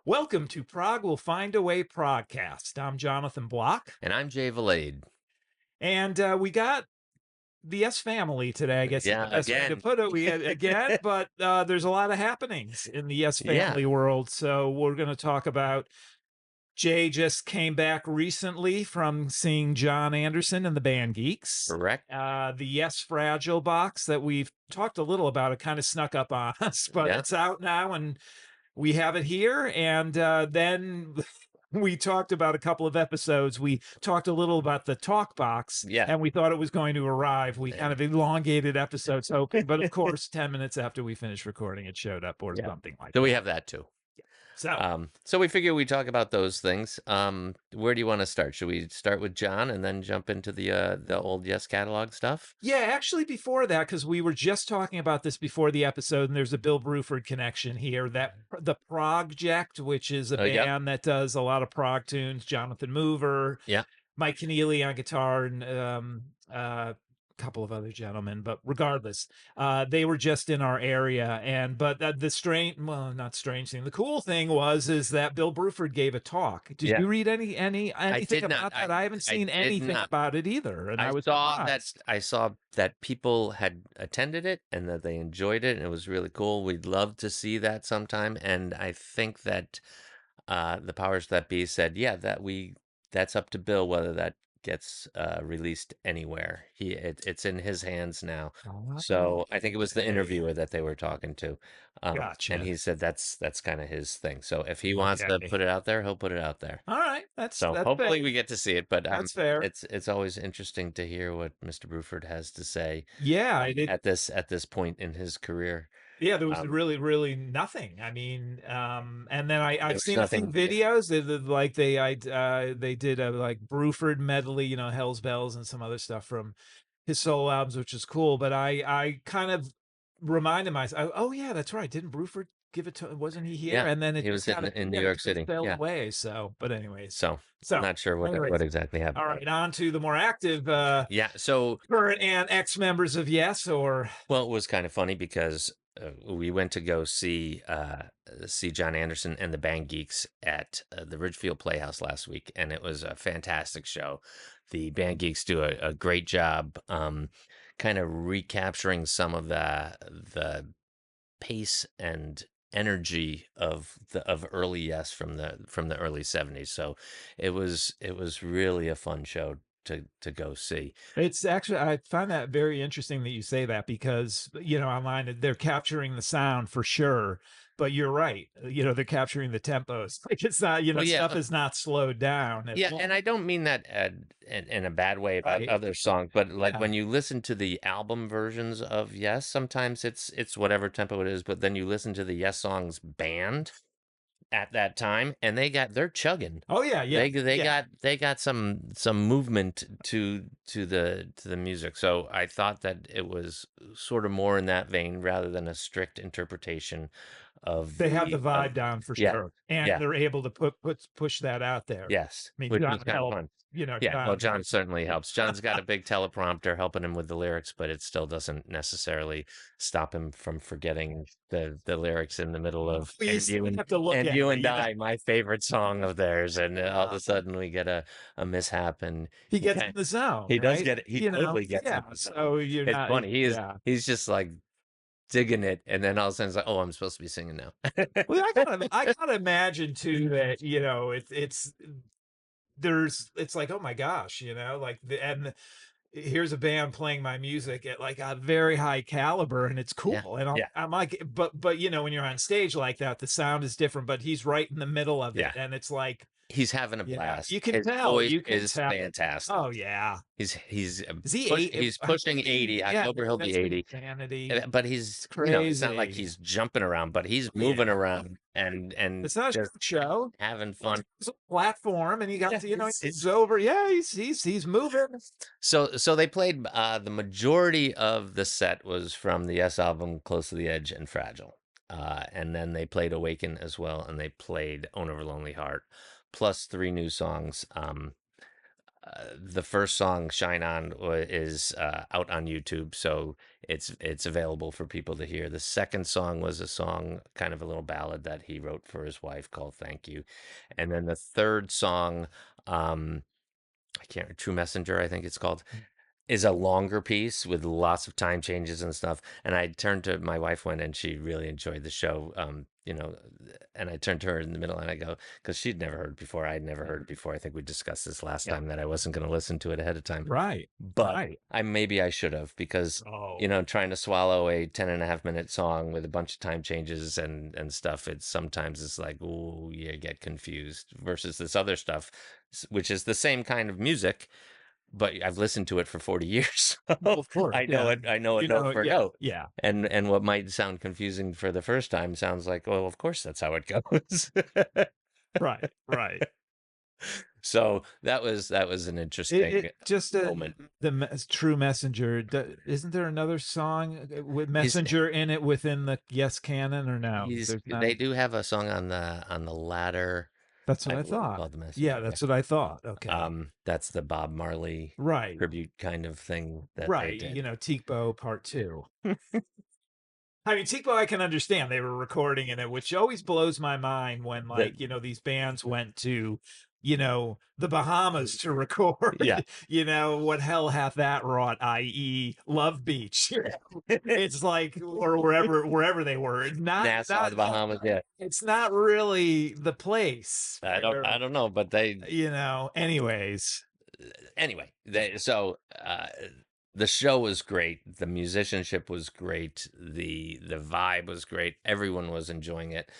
Welcome to Prog Will Find a Way Progcast. I'm Jonathan Block, And I'm Jay Valade. and we got the S family today, I guess is the Yeah, best way to again. put it. We had again, but there's a lot of happenings in the S Yeah, family world. So we're going to talk about Jay just came back recently from seeing Jon Anderson and the Band Geeks. correct. The Yes Fragile box that we've talked a little about, it kind of snuck up on us, but Yeah. it's out now and we have it here. And then we talked about a couple of episodes. We talked a little about the talk box, Yeah. and we thought it was going to arrive. We kind of elongated episodes hoping, but of course, 10 minutes after we finished recording, it showed up or Yeah. something like So we that. have that too. So, So we figure we talk about those things. Where do you want to start? Should we start with John and then jump into the old Yes catalog stuff? yeah, actually, before that, because we were just talking about this before the episode, and there's a Bill Bruford connection here. That the Project, which is a Yep. band that does a lot of prog tunes, Jonathan Mover, Yeah. Mike Keneally on guitar, and couple of other gentlemen, but regardless, they were just in our area. And but the strange, well, not strange thing, the cool thing is that Bill Bruford gave a talk. Did Yeah. you read I anything did not. about that? I haven't I seen did anything not. about it either, and I I was saw that surprised. I saw that people had attended it and that they enjoyed it and it was really cool. We'd love to see that sometime. And I think that the powers that be said, yeah, that's up to Bill whether that gets released anywhere. It's in his hands now. Oh, So I think it was the okay. interviewer that they were talking to, and Gotcha. he said that's kind of his thing. So if he wants to Okay. put it out there, he'll put it out there. All right. So That's fair. hopefully we get to see it. But That's fair. it's always interesting to hear what Mr. Bruford has to say Yeah, I did. at this point in his career. Yeah, there was Um, really nothing. I mean, and then there I've was seen a few nothing. videos. Like they did a like Bruford medley, Hell's Bells and some other stuff from his solo albums, which is cool. But I kind of reminded myself, oh yeah, that's right. Didn't Bruford give it to? Wasn't he here? Yeah, And then it he just was kind of in New yeah, it York just City. fell Yeah. away. So, but anyways, So so not sure what anyways, exactly happened all there. right, on to the more active Yeah. So current and ex members of Yes, or well, it was kind of funny because we went to go see Jon Anderson and the Band Geeks at the Ridgefield Playhouse last week, and it was a fantastic show. The Band Geeks do a great job, kind of recapturing some of the pace and energy of early Yes from the early 70s. So it was really a fun show to go see. it's actually, I find that very interesting that you say that because, online they're capturing the sound for sure, but you're right. They're capturing the tempos. Like it's not, Well, stuff yeah, is not slowed down at yeah, and all. I don't mean that in a bad way about Right. other songs, but like Yeah. when you listen to the album versions of Yes, sometimes it's whatever tempo it is, but then you listen to the Yes songs band at that time, and they're chugging. Oh yeah. Yeah. Yeah. They got some movement to the music. So I thought that it was sort of more in that vein rather than a strict interpretation of They have the the of vibe down for yeah, sure. And yeah, they're able to push that out there. yes, I mean, which was John kind of helped, fun. Yeah, well, John. John certainly helps. John's got a big teleprompter helping him with the lyrics, but it still doesn't necessarily stop him from forgetting the lyrics in the middle of Please have to look and at you it, and I, my favorite song of theirs, and all of Uh, a sudden we get a mishap, and he he gets can in the zone, he does right? get it. He totally gets Yeah. in the zone. So you're It's not, funny. yeah. He's just like digging it, and then all of a sudden it's like, oh, I'm supposed to be singing now. Well, I gotta imagine too that it's it's like, oh my gosh, like and here's a band playing my music at like a very high caliber, and it's Yeah, cool. And yeah, I'm like, but when you're on stage like that, the sound is different. But he's right in the middle of yeah. it, and it's like, He's having a yeah, blast. you can His tell, voice you can is tell. fantastic. Oh yeah, He's is he eight? he's I pushing believe, 80. yeah, October he'll be that's 80. insanity. But It's he's, it's not like crazy. he's jumping around, but he's Oh, yeah. moving around and It's not a just show. having It's fun. a platform, and you got Yeah, to, it's over. Yeah, he's moving. so they played the majority of the set was from the Yes album Close to the Edge and Fragile. And then they played Awaken as well, and they played Own Over Lonely Heart, plus three new songs. the first song, "Shine On," is out on YouTube, so it's available for people to hear. The second song was a song, kind of a little ballad that he wrote for his wife called "Thank You," and then the third song, um, I can't, True Messenger, I think it's called, is a longer piece with lots of time changes and stuff. And I turned to my wife one, and she really enjoyed the show. And I turned to her in the middle, and I go, because she'd never heard it before. I'd never heard it before. I think we discussed this last Yeah. time, that I wasn't going to listen to it ahead of time, Right. but Right. maybe I should have, because Oh, trying to swallow a 10.5 minute song with a bunch of time changes and stuff, it's like, oh, you get confused, versus this other stuff, which is the same kind of music, but I've listened to it for 40 years. well, So of course. I know Yeah. it. I know it You note know, for yeah. note. Yeah. And what might sound confusing for the first time sounds like, well, of course that's how it goes. Right. Right. So that was an It interesting just moment. True Messenger. Isn't there another song with He's Messenger in it within the Yes canon or no? There's not. they do have a song on the latter, That's what I I believe, thought. called "The Yeah, Messenger." Yeah. that's what I thought. Okay. That's the Bob Marley Right. tribute kind of thing that they Right. did. You know, Tikbo Part Two. I mean, Tikbo, I can understand they were recording in it, which always blows my mind when, That like, these bands went to, the Bahamas to Yeah. record, what hell hath that wrought, i.e., Love Beach. It's like, or wherever they were. Nassau, the Bahamas. Yeah. It's not really the place I where, don't know, but they anyways. anyway, the show was great. The musicianship was great. The vibe was great. Everyone was enjoying it.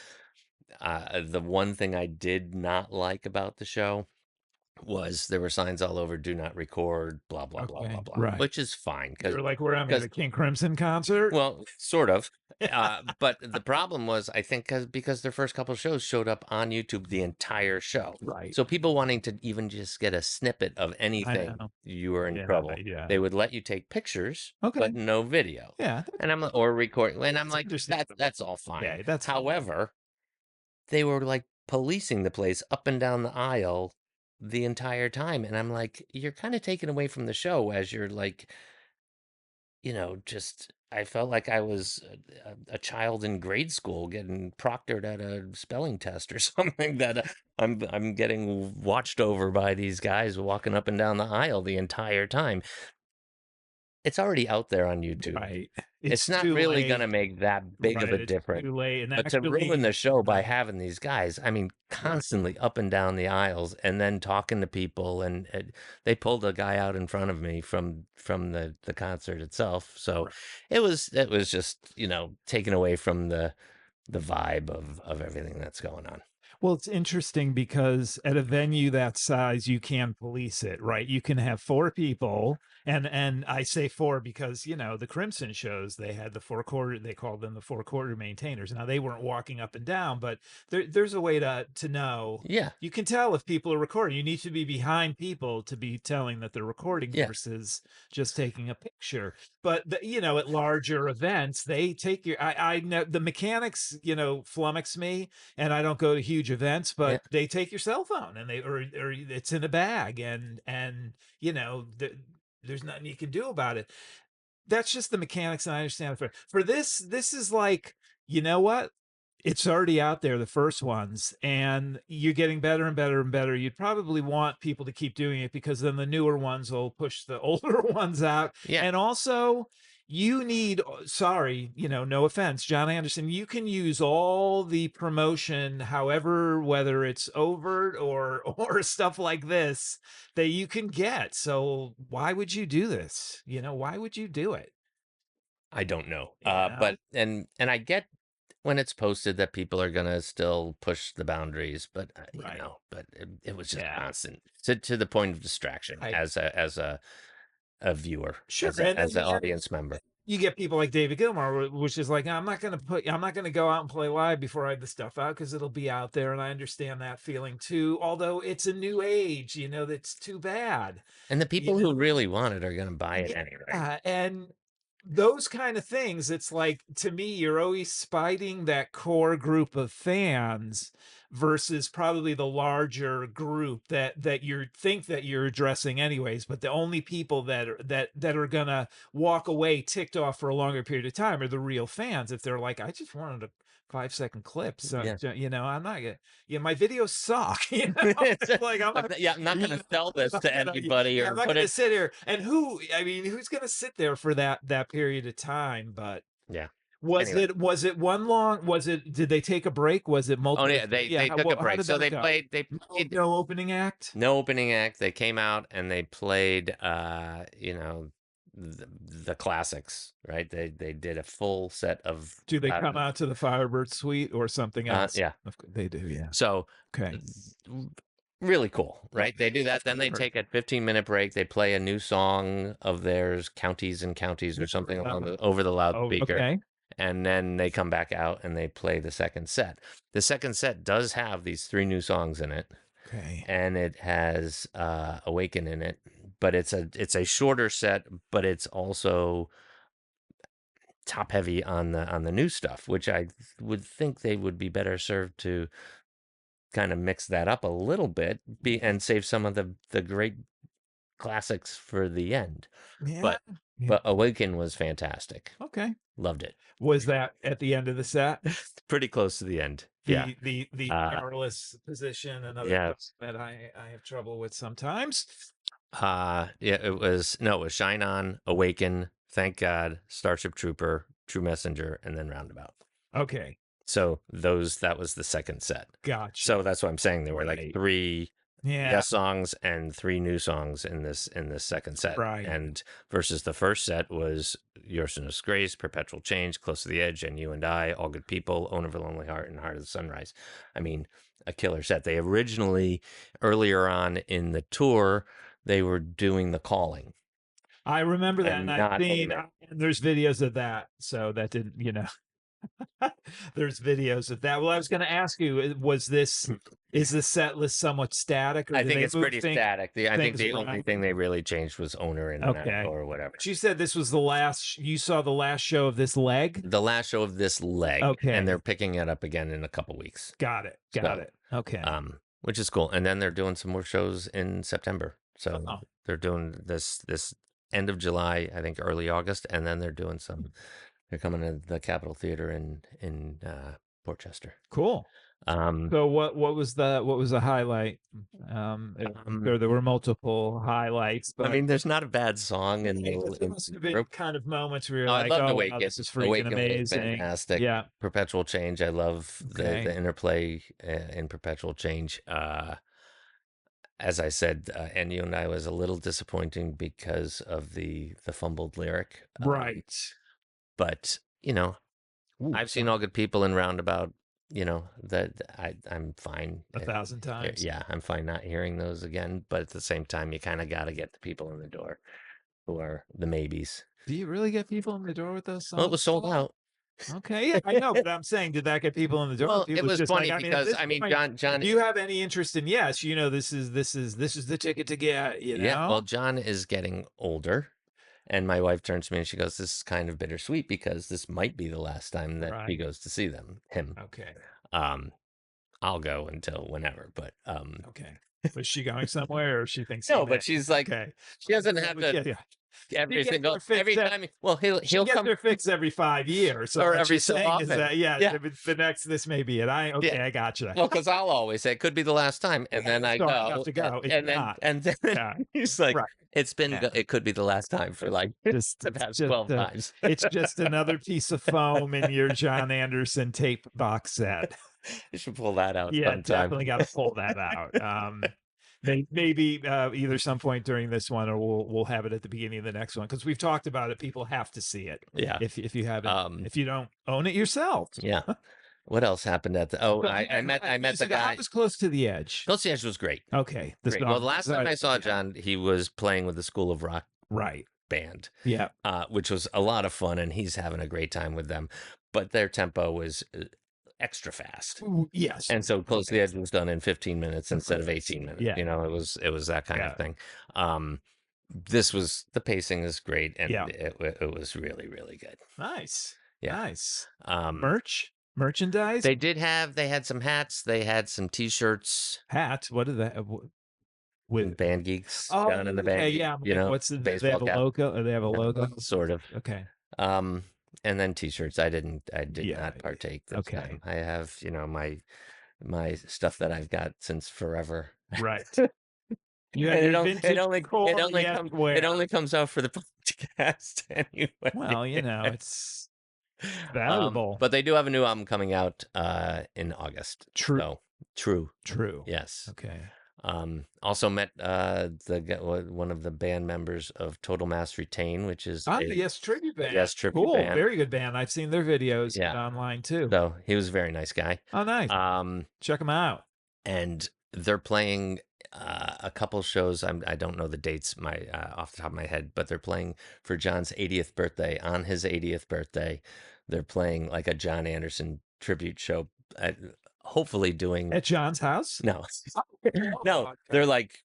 The one thing I did not like about the show was there were signs all over, "Do not record," blah blah blah blah Okay, blah, right. which is fine, You're like, where am I at a King Crimson concert? well, sort of. But the problem was, I think, because their first couple of shows showed up on YouTube the entire show. Right. So people wanting to even just get a snippet of I anything, know. you were in Yeah, trouble. yeah. They would let you take pictures, Okay. but no video. Yeah, And I'm like, or record, and I'm that's like, understandable. that's all fine. Okay, that's fine. However, they were like policing the place up and down the aisle the entire time, and I'm like, you're kind of taken away from the show, as you're like, just, I felt like I was a child in grade school getting proctored at a spelling test or something, that I'm getting watched over by these guys walking up and down the aisle the entire time. It's already out there on YouTube. Right. It's It's not too really going to late. make that big of Right. a It's difference. too late. And But to ruin actually, the show by right. having these guys, I mean, Right. constantly up and down the aisles, and then talking to people, and they pulled a guy out in front of me from the concert itself. So Right. it was just, taken away from the vibe of everything that's going on. Well, it's interesting because at a venue that size, you can police it, right? You can have four people, and I say four because the Crimson shows they had the four quarter. They called them the four quarter maintainers. Now they weren't walking up and down, but there's a way to know. Yeah, You can tell if people are recording. You need to be behind people to be telling that they're recording yeah. versus just taking a picture. But at larger events, they take your. I know the mechanics, flummox me, and I don't go to huge events, Yeah, but they take your cell phone and or it's in a bag, and there's nothing you can do about it. That's just the mechanics, and I understand. For this is like, you know what? It's already out there, the first ones, and you're getting better and better and better. You'd probably want people to keep doing it because then the newer ones will push the older ones out. yeah. And also, you need, sorry, no offense, Jon Anderson, you can use all the promotion, however, whether it's overt or or stuff like this that you can get. So why would you do this? Why would you do it? I don't know. You know? But and I get when it's posted that people are gonna still push the boundaries, but Right. but it was just Yeah. constant, to the point of distraction, Right. as a viewer, Sure. And as then an audience member. you get people like David Gilmour, which is like, I'm not going to go out and play live before I have the stuff out because it'll be out there. And I understand that feeling too. Although it's a new age, that's too bad. And the You people know? who really want it are gonna buy it anyway. Yeah. And those kind of things, it's like, to me, you're always spiting that core group of fans versus probably the larger group that you think that you're addressing anyways, but the only people that are gonna walk away ticked off for a longer period of time are the real fans. If they're like, I just wanted a 5-second clip, so Yeah. I'm not gonna, my videos suck. It's like, I'm not going you to sell I'm this not to gonna, anybody I'm or not put gonna it. sit here, and who's gonna sit there for that period of time? But Yeah. was Anyway. it one long? Did they take a break? Was it Oh multiple? yeah, Yeah. they took a How break. did So that they go? played they played No opening act. no opening act. They came out and they played the classics, right? They did a full set of Do they come out to the Firebird Suite or something else? yeah. Of course, they do. Yeah. So Okay. really cool, right? They do that, That's then they perfect. take a 15-minute break. They play a new song of theirs, Counties and Counties or something along over the Oh, loudspeaker. okay. And then they come back out and they play the second set. The second set does have these 3 new songs in it, Okay. and it has Awaken in it, but it's a shorter set, but it's also top heavy on the new stuff, which I would think they would be better served to kind of mix that up a little bit, and save some of the great classics for the end. Yeah. But Yeah. Awaken was fantastic. Okay. Loved it. Was that at the end of the set? Pretty close to the end. Yeah. The perilous position, another Yeah. that I have trouble with sometimes. Yeah, it was Shine On, Awaken, Thank God, Starship Trooper, True Messenger, and then Roundabout. Okay. So that was the second set. Gotcha. So that's what I'm saying. There were like 3 guest songs and 3 new songs in this second set. Right. And versus the first set was Your Sinner's Grace, Perpetual Change, Close to the Edge, and You and I, All Good People, Owner of a Lonely Heart, and Heart of the Sunrise. I mean, a killer set. They originally, earlier on in the tour, they were doing The Calling. I remember that, and I've seen, Amen. and there's videos of that. So that didn't, there's videos of that. Well, I was going to ask you, is the set list somewhat static? Or I think it's pretty static. I think the around? only thing they really changed was owner and or whatever. But you said this was you saw the last show of this leg? The last show of this leg. Okay. And they're picking it up again in a couple weeks. Got it. Okay. Which is cool. And then they're doing some more shows in September. So they're doing this end of July, I think early August, and then they're doing they're coming to the Capitol Theater in Port Chester. Cool. So what was the highlight? There were multiple highlights, but I mean, there's not a bad song, and there must have been kind of moments where you're like, I love "Oh, wow, this is freaking amazing!" Fantastic. Yeah. Perpetual Change. I love the interplay in Perpetual Change. As I said, and You and I was a little disappointing because of the fumbled lyric. Right. But I've seen All Good People in Roundabout. That I'm fine 1,000 times. Yeah, I'm fine not hearing those again. But at the same time, you kind of got to get the people in the door who are the maybes. Do you really get people in the door with those songs? Well, it was sold out. Okay, yeah, I know, but I'm saying, did that get people in the door? Well, it was just funny because John. Do you have any interest in? Yes, this is the ticket to get. Yeah, well, John is getting older. And my wife turns to me and she goes, "This is kind of bittersweet because this might be the last time that he goes to see him." Okay. I'll go until whenever, but okay. Was she going somewhere, or she thinks no? But she's like, she doesn't have to. Yeah. Every time. Well, he'll come their fix every 5 years, or every so often. The next, this may be it. I gotcha. Well, because I'll always say it could be the last time, and then I have to go. And then he's like, "It's been. It could be the last time for like just the past 12 times." It's just another piece of foam in your Jon Anderson tape box set. You should pull that out. Yeah, sometime. Definitely got to pull that out. Maybe either some point during this one, or we'll have it at the beginning of the next one, because we've talked about it. People have to see it. Yeah. If you haven't, if you don't own it yourself. Yeah. What else happened at the? Oh, I met the guy. I was Close to the Edge. Close to the Edge was great. Okay. Great. Well, the last time I saw John, he was playing with the School of Rock band. Yeah. Which was a lot of fun, and he's having a great time with them. But their tempo was extra fast. Yes. And so Close to the Edge was done in 15 minutes instead of 18 minutes. Yeah. It was that kind of thing. the pacing is great, and Yeah. it was really, really good. Nice. Yeah. Nice. Um, Merchandise? they had some hats, they had some T-shirts. Hat? What is that? With Band Geeks Oh, down in the okay, band geek, yeah. I'm like, what's the? They baseball have a cap. logo. Or they have a Yeah, logo. sort of. Okay. Um, and then T-shirts. I did Yeah. not partake this Okay. time. I have, my stuff that I've got since forever. Right. You have And your vintage core. Yes, it wear. only comes out for the podcast anyway. Well, it's valuable. But they do have a new album coming out in August. True. So true. True. Yes. Okay. Also met one of the band members of Total Mass Retain, which is Ah, a yes, tribute band. yes tribute Cool. band. Very good band. I've seen their videos Yeah. online too. So he was a very nice guy. Oh, nice. Check them out. And they're playing a couple shows. I don't know the dates off the top of my head, but they're playing for John's 80th birthday. On his 80th birthday, they're playing like a Jon Anderson tribute show. Hopefully doing At John's house? no, Oh, no. okay. They're like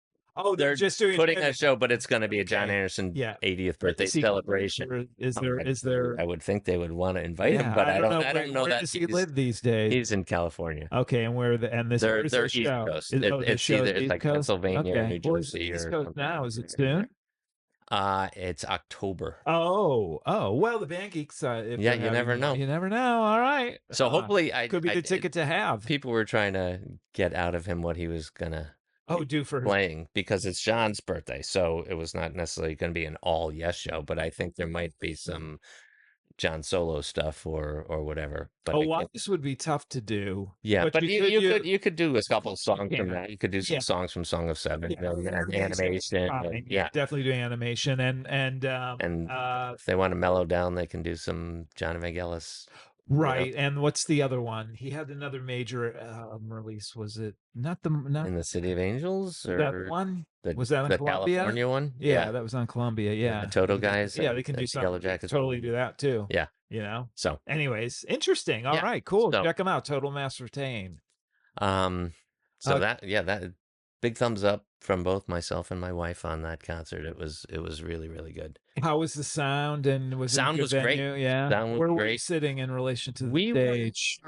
they're just doing putting a show, but it's going to be a Okay. Jon Anderson Yeah. 80th birthday celebration. Is there? I would think they would want to invite him, Yeah, but I don't know where that does he live these days? he's in California. Okay, and where They're where's the East show? Coast. The It's show's either it's East like Coast? Pennsylvania or Okay. New Well, it's Jersey East or Coast something. now. Is it soon? It's October. Oh. Well, the Band Geeks. If Yeah, they're you never having know. You never know. All right. So hopefully, could be the ticket to have. people were trying to get out of him what he was gonna do for playing because it's John's birthday, so it was not necessarily going to be an all yes show. But I think there might be some John solo stuff or whatever. But this would be tough to do. Yeah, but you could do a couple songs Yeah. from that. You could do some Yeah. songs from Song of Seven, Yeah. and animation. Yeah, definitely do animation and if they want to mellow down, they can do some John Evangelis. Right, and what's the other one? He had another major release. Was it not In the City of Angels or that one? Was that on the Columbia? California one? Yeah, that was on Columbia. Yeah, the Toto guys. Yeah, they can do something. Yellow Jackets. Totally do that too. Yeah. So, anyways, interesting. All right, cool. So, check them out. Total Mass Retain. So that big thumbs up from both myself and my wife on that concert. It was really, really good. How was the sound? And was sound was venue? great? Yeah. Sound was Where great. were you sitting in relation to the stage?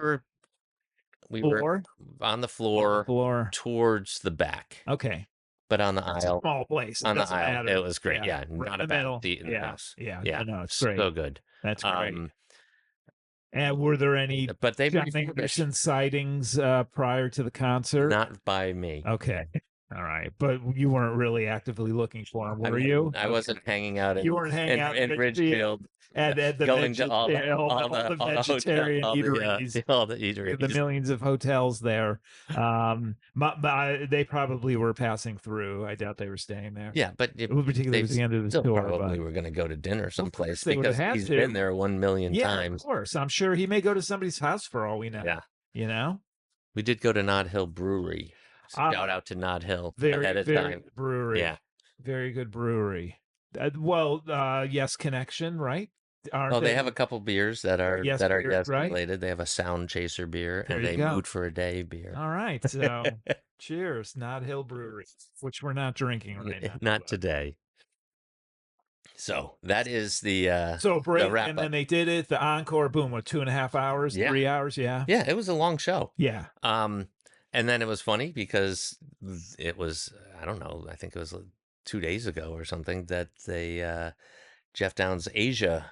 We were on the floor towards the back. Okay. But on the aisle, small place. On the aisle, it was great. Yeah, right not a bad seat in the house. Yeah, Yeah, no, it's great. So good. That's great. And were there any but they Jon Anderson sightings prior to the concert? Not by me. Okay. All right. But you weren't really actively looking for him, were you? I wasn't hanging out in, you weren't hanging out in Ridgefield. And the going to all the vegetarian eateries, all the eateries, the millions of hotels there. They probably were passing through. I doubt they were staying there. Yeah, but particularly at the end of the tour. Probably were going to go to dinner someplace because he's been there 1 million times. Of course, I'm sure he may go to somebody's house for all we know. Yeah, we did go to Nod Hill Brewery. Shout out to Nod Hill. Very good brewery. Yeah, very good brewery. Yes Connection, right? They have a couple beers that are yes right? related. They have a Sound Chaser beer and a Mood for a Day beer. All right, so cheers, Nod Hill Brewery, which we're not drinking right now. Not today. So that is the break, the wrap and up. Then they did it. The encore, boom, 2.5 hours, 3 hours, yeah, it was a long show, yeah. And then it was funny because it was I don't know, I think it was 2 days ago or something that they Jeff Downs' Asia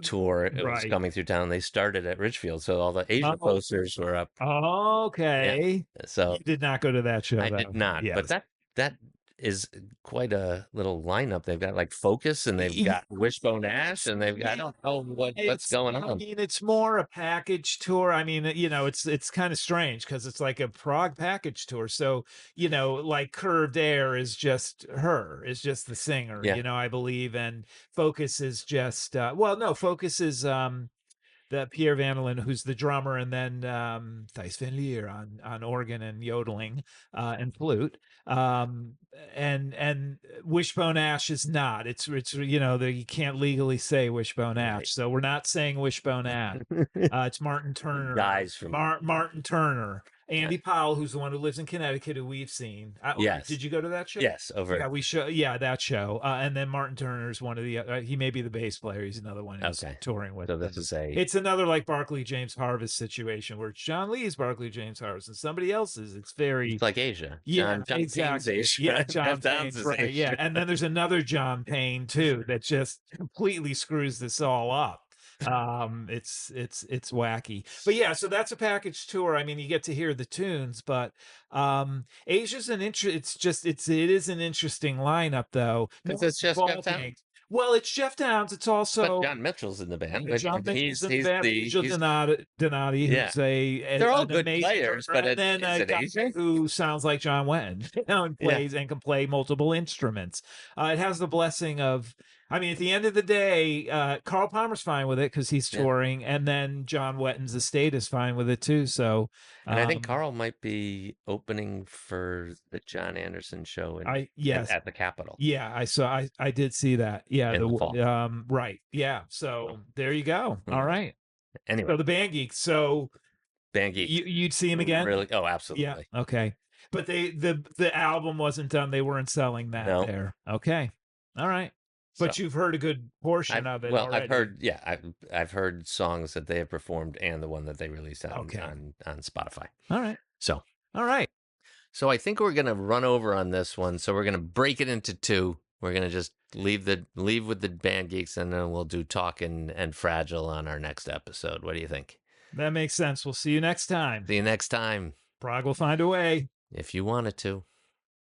tour was coming through town. They started at Ridgefield, so all the Asia posters were up. Okay, so you did not go to that show. I did not, but that is quite a little lineup. They've got like Focus, and they've got Wishbone Ash, and they've got, I don't know what's going on. I mean, it's more a package tour. I mean, it's kind of strange because it's like a Prog package tour. So, like Curved Air is just the singer, I believe. And Focus is just, Focus is, the Pierre Vandelin, who's the drummer, and then Thijs van Lier on organ and yodeling and flute. And Wishbone Ash is not. It's you can't legally say Wishbone Ash, so we're not saying Wishbone Ash. It's Martin Turner, guys from Martin Turner. Uh, Andy Powell, who's the one who lives in Connecticut, who we've seen. yes. Did you go to that show? Yes. Yeah, Over. we show. Yeah, that show. And then Martin Turner's one of the. He may be the bass player. He's another one who's Okay. touring with So this them. is a. It's another like Barclay James Harvest situation where it's John Lee's Barclay James Harvest and somebody else's. It's It's very. like Asia. Yeah, John Payne's exactly. Yeah, Asia. John Jeff Downs Payne's is right. Yeah, Asia. and then there's another John Payne too that just completely screws this all up. It's wacky, but yeah. So that's a package tour. I mean, you get to hear the tunes, but Asia's an it is an interesting lineup though. Because No it's just ball Jeff Downs. games. Well, it's Jeff Downs. It's But also John Mitchell's in the band, but John Mitchell's he's in the he's band, the Angel he's Donati, yeah. who's They're all an good amazing players, drummer, but and then is a it guy Asia? who sounds like John Wetton, and Yeah. plays and can play multiple instruments. It has the blessing of, I mean, at the end of the day, Carl Palmer's fine with it because he's Yeah. touring, and then John Wetton's estate is fine with it too. So, And I think um, Carl might be opening for the Jon Anderson show I yes, at the Capitol yeah, I did see that. Yeah, in the fall. right, yeah. So, So there you go. All mm. right. Anyway, So the Band Geeks. So Band Geeks. you'd see him again? Really? Oh, Yeah. absolutely. Okay. But the album wasn't done. They weren't selling that No. there. Okay. All right. So But you've heard a good portion of it I've already. heard, yeah, I've heard songs that they have performed and the one that they released Okay. on Spotify. All right. So All right. So I think we're gonna run over on this one. So we're gonna break it into two. We're gonna just leave with the Band Geeks, and then we'll do Talk and Fragile on our next episode. What do you think? That makes sense. We'll see you next time. See you next time, Prague will find a way. if you wanted to.